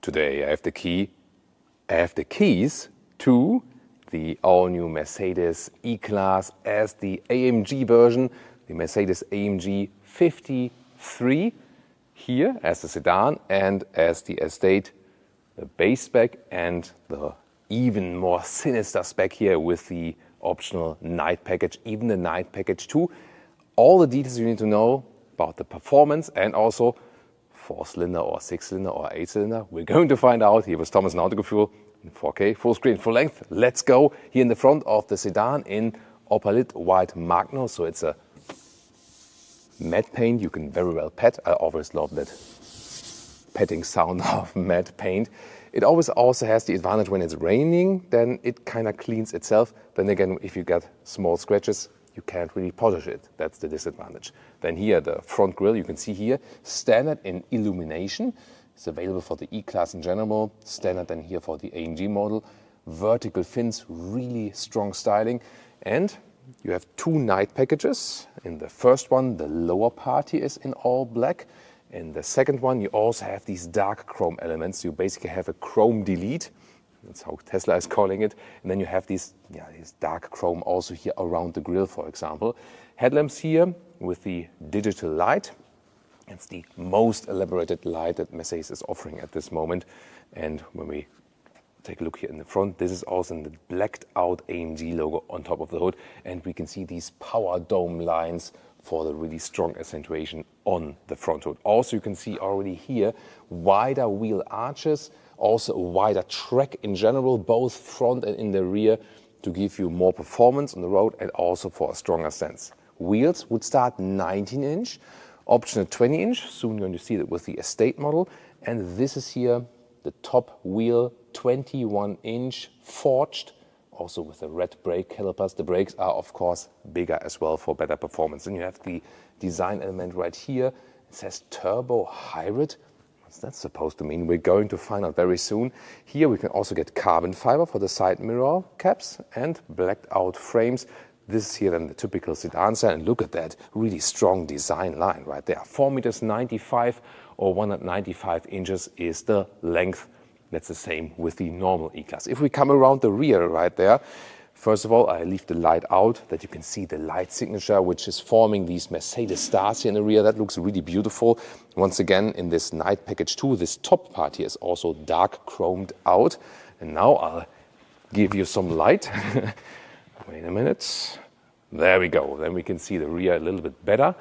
Today I have the keys to the all-new Mercedes E-Class as the AMG version, the Mercedes AMG 53 here as the sedan and as the estate, the base spec and the even more sinister spec here with the optional night package, even the night package 2. All the details you need to know about the performance and also 4-cylinder or 6-cylinder or 8-cylinder. We're going to find out here with Thomas Nautical in 4K, full screen, full length. Let's go here in the front of the sedan in Opalit White Magno. So it's a matte paint you can very well pet. I always love that petting sound of matte paint. It always also has the advantage when it's raining, then it kind of cleans itself. Then again, if you get small scratches, you can't really polish it. That's the disadvantage. Then here, the front grille, you can see here, standard in illumination. It's available for the E-Class in general, standard then here for the AMG model. Vertical fins, really strong styling. And you have two night packages. In the first one, the lower part here is in all black. In the second one, you also have these dark chrome elements. You basically have a chrome delete. That's how Tesla is calling it. And then you have these dark chrome also here around the grille, for example. Headlamps here with the digital light. It's the most elaborated light that Mercedes is offering at this moment. And when we take a look here in the front, this is also in the blacked out AMG logo on top of the hood. And we can see these power dome lines for the really strong accentuation on the front hood. Also, you can see already here wider wheel arches, also a wider track in general, both front and in the rear, to give you more performance on the road and also for a stronger sense. Wheels would start 19-inch, optional 20-inch. Soon you're going to see that with the estate model. And this is here the top wheel, 21-inch forged, also with the red brake calipers. The brakes are, of course, bigger as well for better performance. And you have the design element right here. It says turbo hybrid. What's that supposed to mean? We're going to find out very soon. Here we can also get carbon fiber for the side mirror caps and blacked out frames. This is here then the typical sedan style. And look at that really strong design line right there. 4.95 meters or 195 inches is the length. That's the same with the normal E-Class. If we come around the rear right there, first of all, I leave the light out that you can see the light signature, which is forming these Mercedes stars here in the rear. That looks really beautiful. Once again, in this night package 2, this top part here is also dark chromed out. And now I'll give you some light. Wait a minute. There we go. Then we can see the rear a little bit better.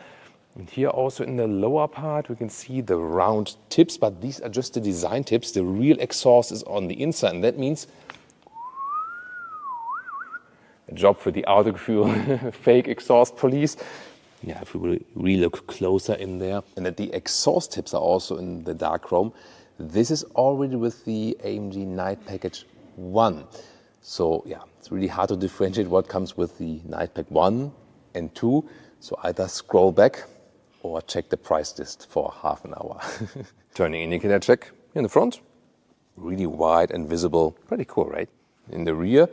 And here also in the lower part, we can see the round tips, but these are just the design tips. The real exhaust is on the inside, and that means a job for the Autogefühl fake exhaust police. Yeah, if we really look closer in there, and that the exhaust tips are also in the dark chrome. This is already with the AMG Night Package 1. So yeah, it's really hard to differentiate what comes with the Night Pack 1 and 2. So either scroll back or check the price list for half an hour. Turning indicator check in the front. Really wide and visible. Pretty cool, right? In the rear,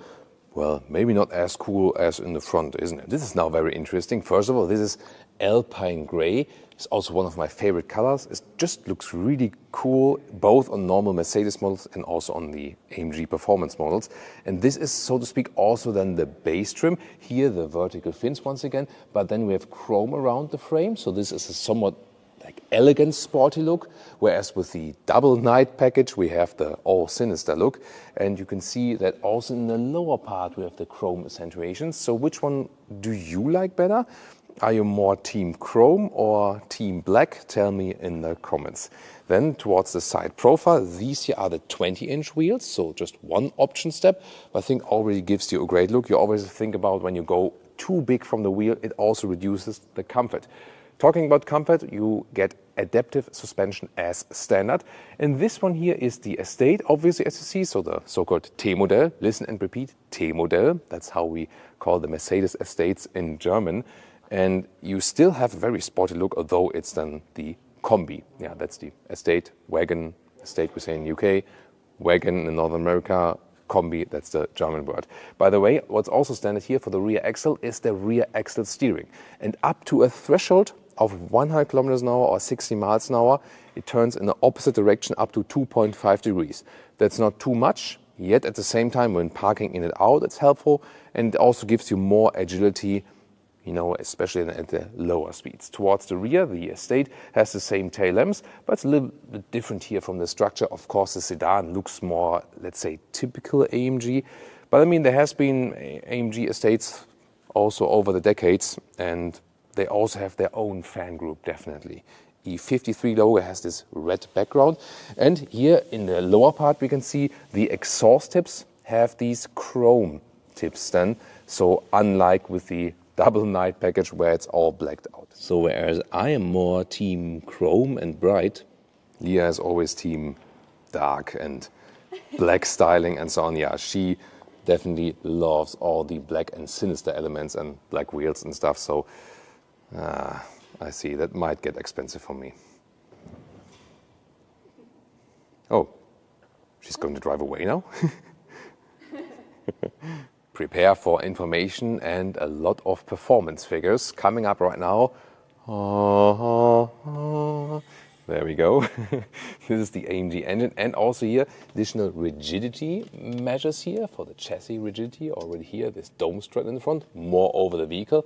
well, maybe not as cool as in the front, isn't it? This is now very interesting. First of all, this is Alpine Grey. It's also one of my favorite colors. It just looks really cool, both on normal Mercedes models and also on the AMG performance models. And this is, so to speak, also then the base trim. Here, the vertical fins once again, but then we have chrome around the frame. So this is a somewhat like elegant, sporty look, whereas with the double night package, we have the all sinister look. And you can see that also in the lower part, we have the chrome accentuations. So which one do you like better? Are you more team chrome or team black? Tell me in the comments. Then towards the side profile, these here are the 20-inch wheels, so just one option step. I think already gives you a great look. You always think about when you go too big from the wheel, it also reduces the comfort. Talking about comfort, you get adaptive suspension as standard. And this one here is the estate, obviously, as you see, so the so-called T-Modell. Listen and repeat, T-Modell. That's how we call the Mercedes estates in German. And you still have a very sporty look, although it's then the Kombi. Yeah, that's the estate, wagon, estate we say in UK, wagon in North America, Kombi, that's the German word. By the way, what's also standard here for the rear axle is the rear axle steering. And up to a threshold of 100 kilometers an hour or 60 miles an hour, it turns in the opposite direction up to 2.5 degrees. That's not too much, yet at the same time, when parking in and out, it's helpful, and it also gives you more agility, you know, especially at the lower speeds. Towards the rear, the estate has the same tail lamps, but it's a little bit different here from the structure. Of course, the sedan looks more, let's say, typical AMG. But I mean, there has been AMG estates also over the decades, and they also have their own fan group, definitely. E53 logo has this red background. And here in the lower part, we can see the exhaust tips have these chrome tips then. So unlike with the double night package where it's all blacked out. So whereas I am more team chrome and bright, Leah is always team dark and black styling and so on. Yeah, she definitely loves all the black and sinister elements and black wheels and stuff. So I see, that might get expensive for me. Oh, she's going to drive away now? Prepare for information and a lot of performance figures coming up right now. There we go. This is the AMG engine, and also here additional rigidity measures here for the chassis rigidity. Already here, this dome strut in the front, more over the vehicle.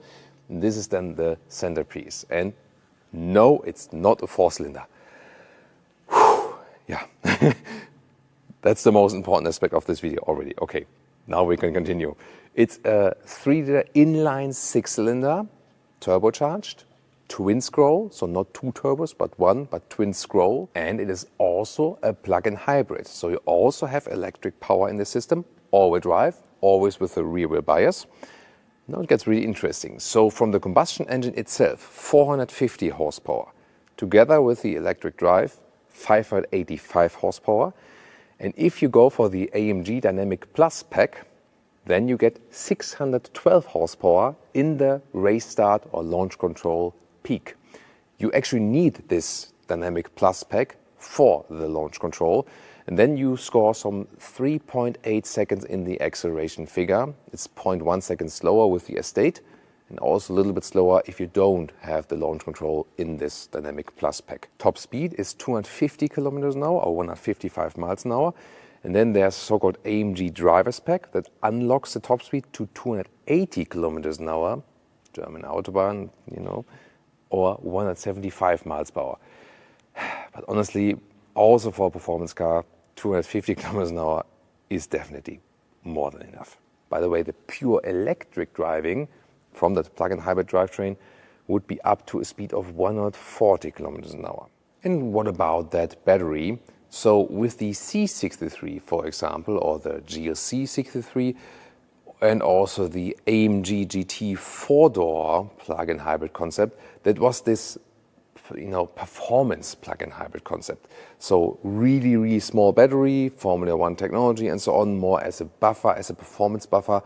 This is then the centerpiece. And no, it's not a four-cylinder. Yeah, that's the most important aspect of this video already. Okay. Now we can continue. It's a 3-liter inline 6-cylinder, turbocharged, twin scroll, so not two turbos, but one, but twin scroll. And it is also a plug-in hybrid. So you also have electric power in the system, all-wheel drive, always with a rear-wheel bias. Now it gets really interesting. So from the combustion engine itself, 450 horsepower, together with the electric drive, 585 horsepower. And if you go for the AMG Dynamic Plus pack, then you get 612 horsepower in the race start or launch control peak. You actually need this Dynamic Plus pack for the launch control, and then you score some 3.8 seconds in the acceleration figure. It's 0.1 seconds slower with the estate, and also a little bit slower if you don't have the launch control in this Dynamic Plus pack. Top speed is 250 kilometers an hour or 155 miles an hour. And then there's so-called AMG Drivers Pack that unlocks the top speed to 280 kilometers an hour, German Autobahn, you know, or 175 miles per hour. But honestly, also for a performance car, 250 kilometers an hour is definitely more than enough. By the way, the pure electric driving from that plug-in hybrid drivetrain would be up to a speed of 140 kilometers an hour. And what about that battery? So with the C63, for example, or the GLC 63, and also the AMG GT 4-door plug-in hybrid concept, that was this, you know, performance plug-in hybrid concept. So really, really small battery, Formula One technology, and so on, more as a buffer, as a performance buffer.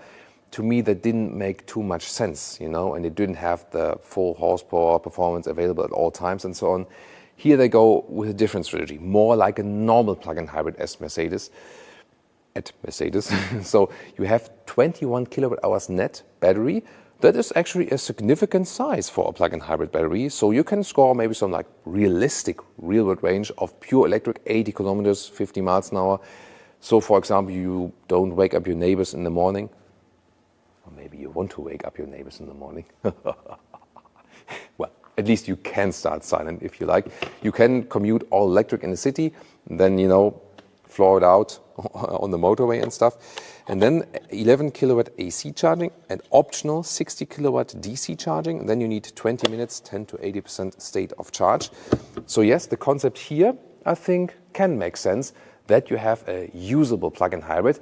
To me, that didn't make too much sense, you know, and it didn't have the full horsepower performance available at all times and so on. Here they go with a different strategy, more like a normal plug-in hybrid as Mercedes. So you have 21 kilowatt hours net battery. That is actually a significant size for a plug-in hybrid battery. So you can score maybe some like realistic real-world range of pure electric, 80 kilometers, 50 miles an hour. So for example, you don't wake up your neighbors in the morning. Or maybe you want to wake up your neighbors in the morning. Well, at least you can start silent if you like. You can commute all electric in the city, then, you know, floor it out on the motorway and stuff. And then 11 kilowatt AC charging and optional 60 kilowatt DC charging. And then you need 20 minutes, 10 to 80% state of charge. So yes, the concept here, I think, can make sense that you have a usable plug-in hybrid.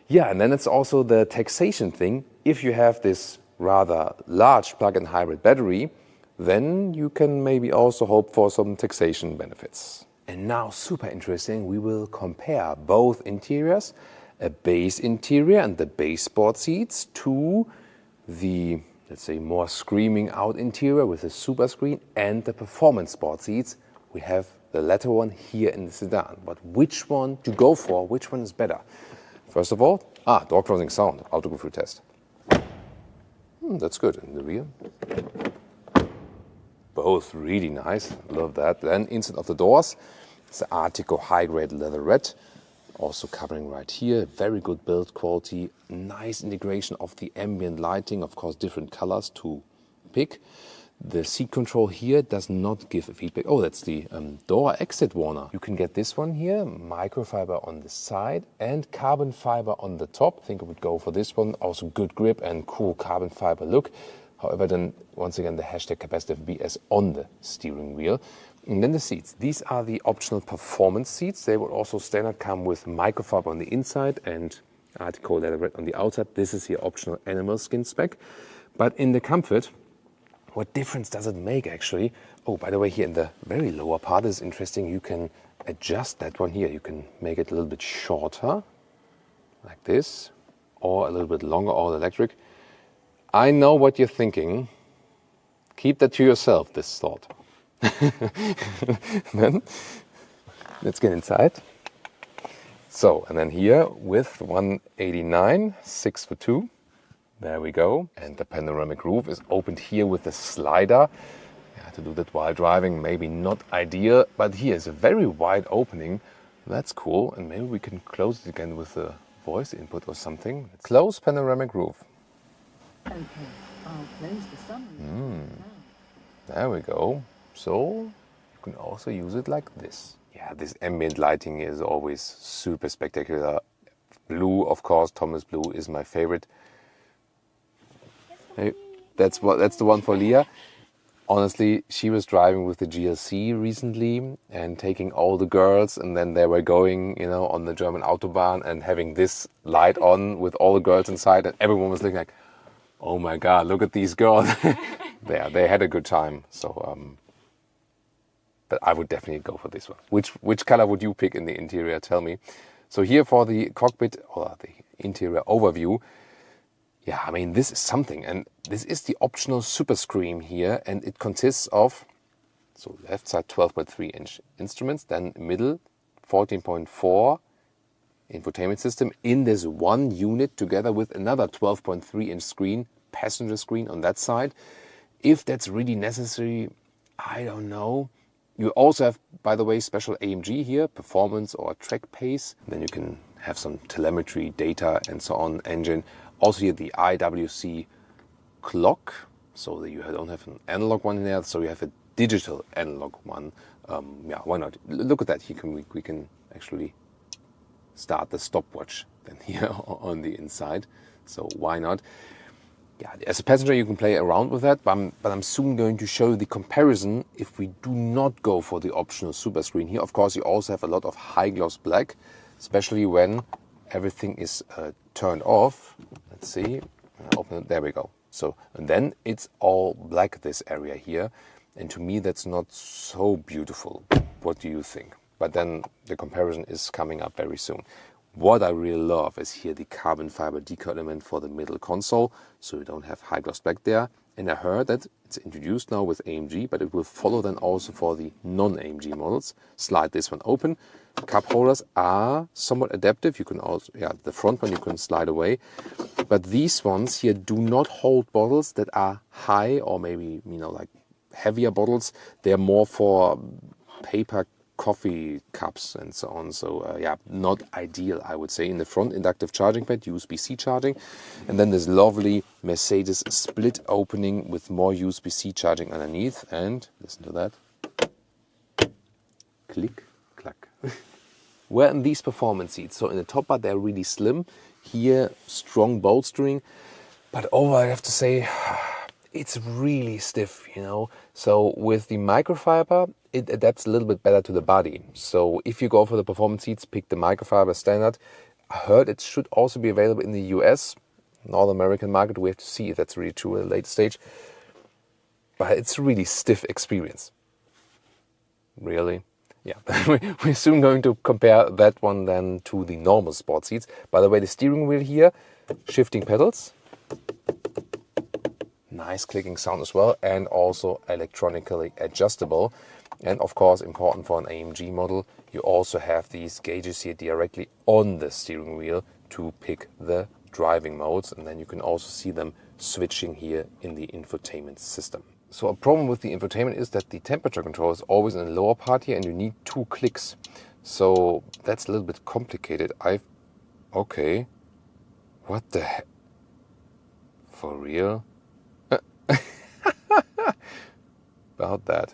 Yeah, and then it's also the taxation thing. If you have this rather large plug-in hybrid battery, then you can maybe also hope for some taxation benefits. And now, super interesting, we will compare both interiors, a base interior and the base sport seats, to the, let's say, more screaming out interior with the super screen and the performance sport seats. We have the latter one here in the sedan. But which one to go for? Which one is better? First of all, door closing sound. Auto go through test. That's good. In the rear. both really nice. Love that. Then inside of the doors, it's the Artico high-grade leatherette, also covering right here. Very good build quality, nice integration of the ambient lighting, of course different colors to pick. The seat control here does not give a feedback. Oh, that's the door exit warner. You can get this one here, microfiber on the side and carbon fiber on the top. I think I would go for this one. Also good grip and cool carbon fiber look. However, then once again the hashtag capacitive BS on the steering wheel. And then the seats. These are the optional performance seats. They will also standard come with microfiber on the inside and Artico leatherette on the outside. This is the optional animal skin spec. But in the comfort, what difference does it make actually? Oh, by the way, here in the very lower part is interesting. You can adjust that one here. You can make it a little bit shorter, like this, or a little bit longer, all electric. I know what you're thinking. Keep that to yourself, this thought. Then, let's get inside. So, and then here with 189, 6'2". There we go. And the panoramic roof is opened here with a slider. Yeah, to do that while driving, maybe not ideal, but here is a very wide opening. That's cool. And maybe we can close it again with a voice input or something. Close panoramic roof. Okay, I'll close the sunroof. There we go. So you can also use it like this. Yeah, this ambient lighting is always super spectacular. Blue, of course, Thomas Blue is my favorite. Hey, that's the one for Leah. Honestly, she was driving with the GLC recently and taking all the girls, and then they were going, on the German Autobahn and having this light on with all the girls inside, and everyone was looking like, oh my God, look at these girls. Yeah, they had a good time. So, but I would definitely go for this one. Which color would you pick in the interior? Tell me. So here for the cockpit or the interior overview. Yeah, I mean, this is something, and this is the optional super screen here, and it consists of, so left side 12.3-inch instruments, then middle 14.4 infotainment system in this one unit together with another 12.3-inch screen, passenger screen on that side. If that's really necessary, I don't know. You also have, by the way, special AMG here, performance or track pace. Then you can have some telemetry data and so on, engine. Also here the IWC clock, so that you don't have an analog one in there, so you have a digital analog one. Yeah, why not? Look at that. Here we can actually start the stopwatch then here on the inside. So why not? Yeah, as a passenger you can play around with that, but I'm soon going to show you the comparison if we do not go for the optional super screen here. Of course, you also have a lot of high gloss black, especially when everything is turned off. Let's see, open it, there we go. So, and then it's all black, this area here. And to me, that's not so beautiful. What do you think? But then the comparison is coming up very soon. What I really love is here the carbon fiber decal element for the middle console, so you don't have high gloss black there. And I heard that it's introduced now with AMG, but it will follow then also for the non-AMG models. Slide this one open. Cup holders are somewhat adaptive. You can also, the front one you can slide away. But these ones here do not hold bottles that are high or maybe, like heavier bottles. They're more for paper coffee cups and so on. So not ideal, I would say. In the front, inductive charging pad, USB-C charging. And then this lovely Mercedes split opening with more USB-C charging underneath. And listen to that. Click, clack. Where in these performance seats? So in the top part, they're really slim. Here, strong bolstering. But overall, I have to say, it's really stiff, So with the microfiber, it adapts a little bit better to the body. So if you go for the performance seats, pick the microfiber standard. I heard it should also be available in the US, North American market. We have to see if that's really true at a later stage. But it's a really stiff experience. Really? Yeah, we're soon going to compare that one then to the normal sport seats. By the way, the steering wheel here, shifting pedals. Nice clicking sound as well, and also electronically adjustable. And of course, important for an AMG model, you also have these gauges here directly on the steering wheel to pick the driving modes. And then you can also see them switching here in the infotainment system. So a problem with the infotainment is that the temperature control is always in the lower part here and you need 2 clicks. So that's a little bit complicated. Okay. What the heck? For real? About that.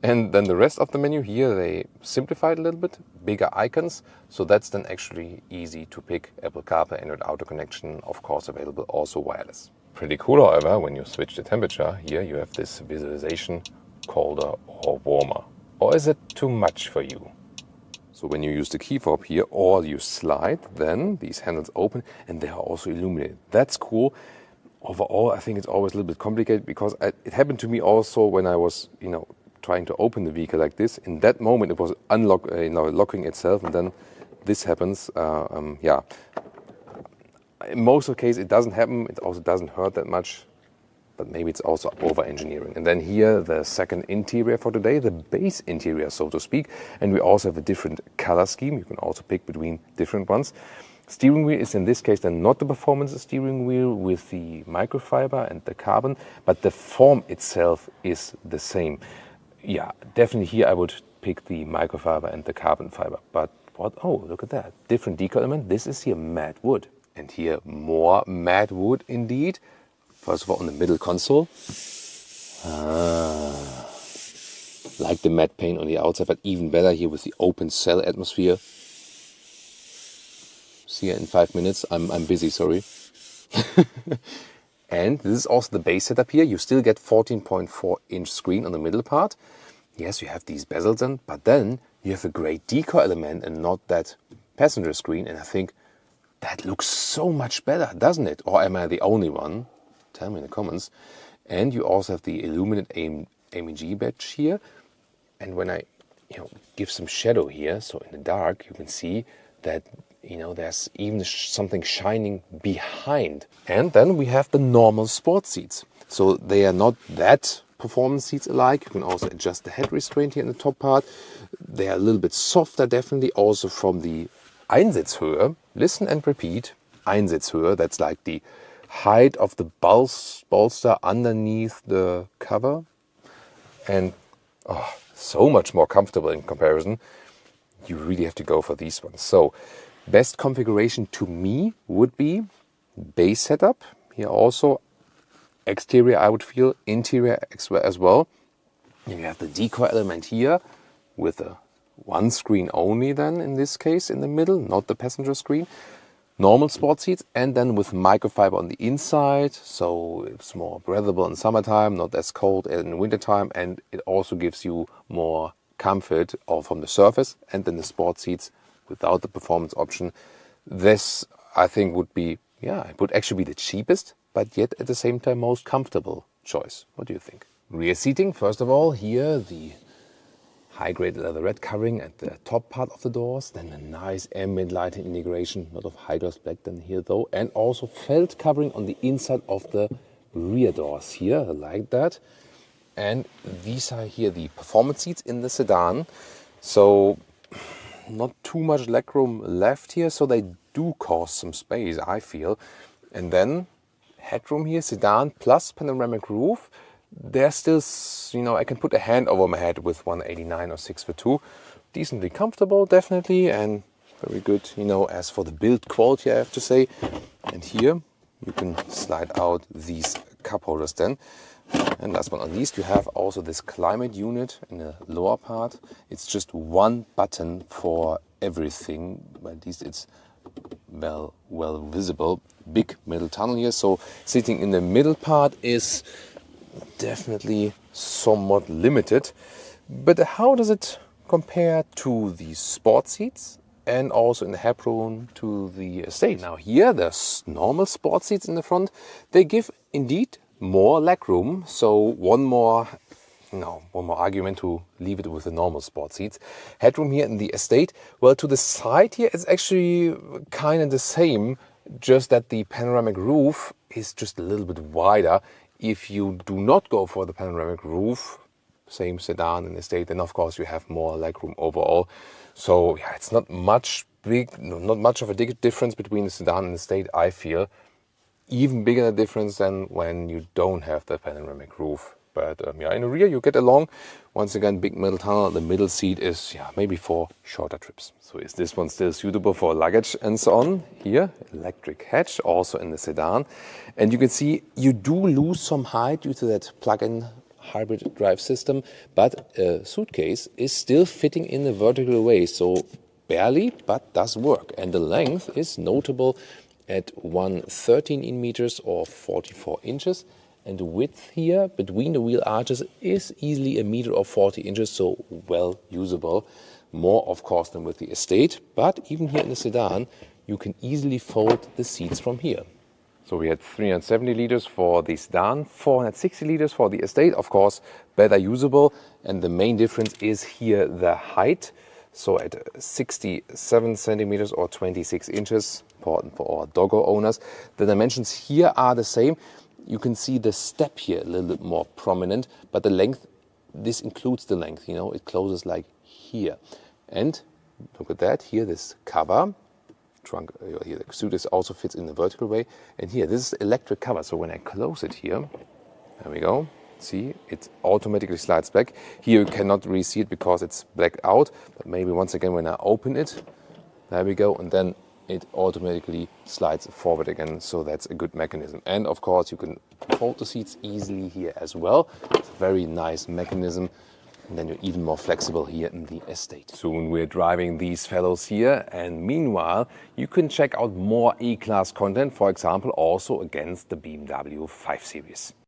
And then the rest of the menu here, they simplified a little bit, bigger icons. So that's then actually easy to pick. Apple CarPlay, Android Auto connection, of course available, also wireless. Pretty cool, however, when you switch the temperature, here you have this visualization, colder or warmer. Or is it too much for you? So when you use the key fob here or you slide, then these handles open and they are also illuminated. That's cool. Overall, I think it's always a little bit complicated because it happened to me also when I was, trying to open the vehicle like this. In that moment, it was locking itself, and then this happens. In most of the cases, it doesn't happen. It also doesn't hurt that much, but maybe it's also over-engineering. And then here, the second interior for today, the base interior, so to speak. And we also have a different color scheme. You can also pick between different ones. Steering wheel is in this case then not the performance steering wheel with the microfiber and the carbon, but the form itself is the same. Yeah, definitely here I would pick the microfiber and the carbon fiber. But what? Oh, look at that. Different decal element. This is here matte wood. And here more matte wood indeed. First of all on the middle console. Like the matte paint on the outside, but even better here with the open cell atmosphere. See you in 5 minutes. I'm busy, sorry. And this is also the base setup here. You still get 14.4-inch screen on the middle part. Yes, you have these bezels in, but then you have a great decor element and not that passenger screen. And I think that looks so much better, doesn't it? Or am I the only one? Tell me in the comments. And you also have the illuminated AMG badge here. And when I give some shadow here, so in the dark, you can see that there's even something shining behind. And then we have the normal sport seats. So they are not that performance seats alike. You can also adjust the head restraint here in the top part. They are a little bit softer, definitely, also from the Einsitzhöhe. Listen and repeat. Einsitzhöhe, that's like the height of the bolster underneath the cover. And so much more comfortable in comparison. You really have to go for these ones. So best configuration to me would be base setup. Here also exterior, I would feel, interior as well. And you have the decor element here with a one screen only then in this case in the middle, not the passenger screen. Normal sport seats and then with microfiber on the inside. So it's more breathable in summertime, not as cold in wintertime. And it also gives you more comfort from the surface. And then the sport seats without the performance option. This, I think, would be, it would actually be the cheapest, but yet at the same time most comfortable choice. What do you think? Rear seating, first of all, here the high-grade leatherette covering at the top part of the doors, then a nice ambient lighting integration, a lot of high gloss black then here though, and also felt covering on the inside of the rear doors here, like that. And these are here the performance seats in the sedan. So not too much legroom left here, so they do cause some space, I feel. And then headroom here, sedan plus panoramic roof. There's still, I can put a hand over my head with 189 or 6'2". Decently comfortable, definitely, and very good, as for the build quality, I have to say. And here you can slide out these cup holders then. And last but not least, you have also this climate unit in the lower part. It's just one button for everything, but at least it's well visible. Big middle tunnel here, so sitting in the middle part is definitely somewhat limited. But how does it compare to the sport seats and also in the headroom to the Estate? Now here, there's normal sport seats in the front. They give indeed more legroom, so one more argument to leave it with the normal sport seats. Headroom here in the Estate, well, to the side here it's actually kind of the same, just that the panoramic roof is just a little bit wider. If you do not go for the panoramic roof, same sedan and Estate, then of course you have more legroom overall. So yeah, it's not much of a difference between the sedan and Estate, I feel. Even bigger difference than when you don't have the panoramic roof But yeah, in the rear you get along. Once again, big metal tunnel. The middle seat is maybe for shorter trips. So is this one still suitable for luggage and so on? Here, electric hatch, also in the sedan. And you can see you do lose some height due to that plug-in hybrid drive system, but a suitcase is still fitting in a vertical way. So barely, but does work. And the length is notable at 113 meters or 44 inches. And the width here between the wheel arches is easily a meter or 40 inches, so well usable. More, of course, than with the Estate, but even here in the sedan, you can easily fold the seats from here. So we had 370 liters for the sedan, 460 liters for the Estate, of course, better usable. And the main difference is here the height. So at 67 centimeters or 26 inches, important for our doggo owners. The dimensions here are the same. You can see the step here a little bit more prominent, but the length, this includes the length, it closes like here. And look at that, here this cover, trunk, here the suitcase also fits in the vertical way. And here, this is electric cover, so when I close it here, there we go, see, it automatically slides back. Here you cannot really see it because it's blacked out, but maybe once again when I open it, there we go, and then it automatically slides forward again, so that's a good mechanism. And of course you can fold the seats easily here as well. It's a very nice mechanism, and then you're even more flexible here in the Estate. Soon we're driving these fellows here, and meanwhile you can check out more E-Class content, for example also against the BMW 5 Series.